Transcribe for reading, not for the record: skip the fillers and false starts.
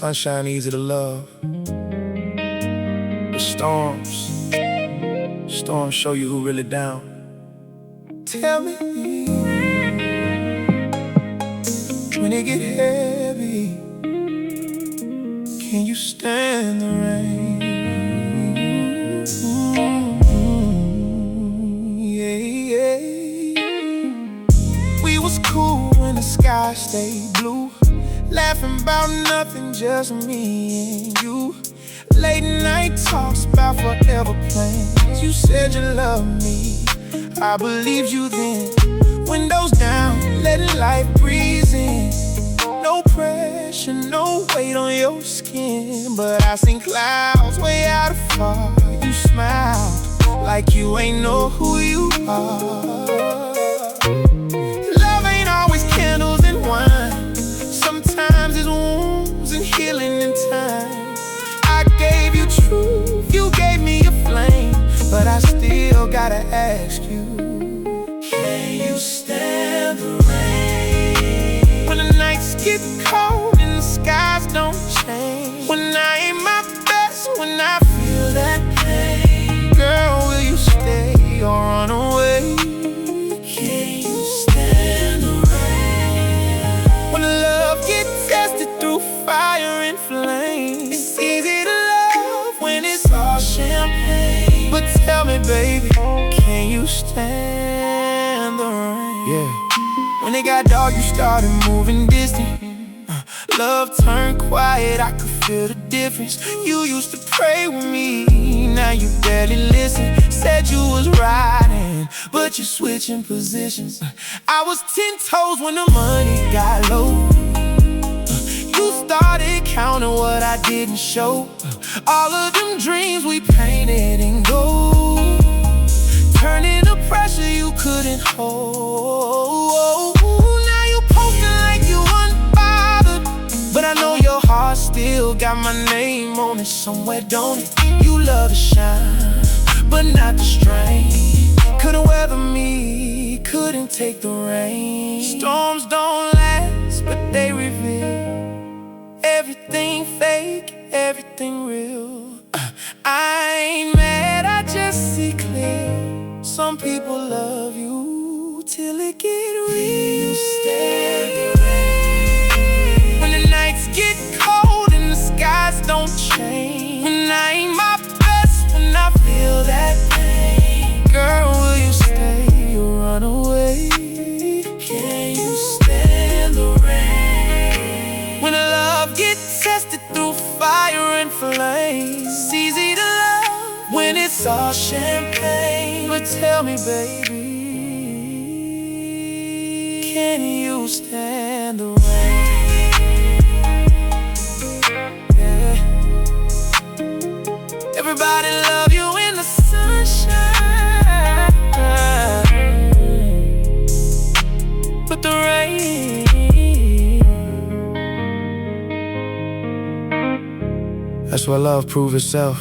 Sunshine easy to love, but storms show you who really down. Tell me, when it get heavy, can you stand the rain? Yeah. We was cool when the sky stayed blue, laughing about nothing, just me and you. Late night talks about forever plans. You said you loved me, I believed you then. Windows down, letting life breeze in. No pressure, no weight on your skin, but I seen clouds way out of far. You smiled like you ain't know who you are. Love ain't always candles and wine. Sometimes it's wounds and healing in time. I gave you truth, you gave me a flame, but I still gotta ask you, can you stand the rain? When the nights get cold and the skies don't change, when I ain't my best, when I feel that pain, girl, will you stay or run away? Can you stand the rain? When love gets tested through fire and flame, it's easy to love when it's all champagne. But tell me, baby, can you stand the rain? Yeah. When it got dark, you started moving distant. Love turned quiet, I could feel the difference. You used to pray with me, now you barely listen. Said you was riding, but you're switching positions. I was 10 toes when the money got low. You started counting what I didn't show. All of them dreams we painted in gold, turning to pressure you couldn't hold. Now you posting like you unbothered, but I know your heart still got my name on it somewhere, don't it? You love to shine, but not the strain. Couldn't weather me, couldn't take the rain. Storms don't last, but they reveal everything fake, everything real. I ain't mad, I just see clear. Some people love you till it get real. You stand the rain. When the nights get cold and the skies don't change, when I ain't my best, when I feel that pain, girl, will you stay or run away? Can you stand the rain? When love gets tested through fire and flames, it's easy to love when it's all champagne. But tell me, baby, can you stand the rain? Yeah. Everybody love you in the sunshine, but the rain, that's where love proves itself.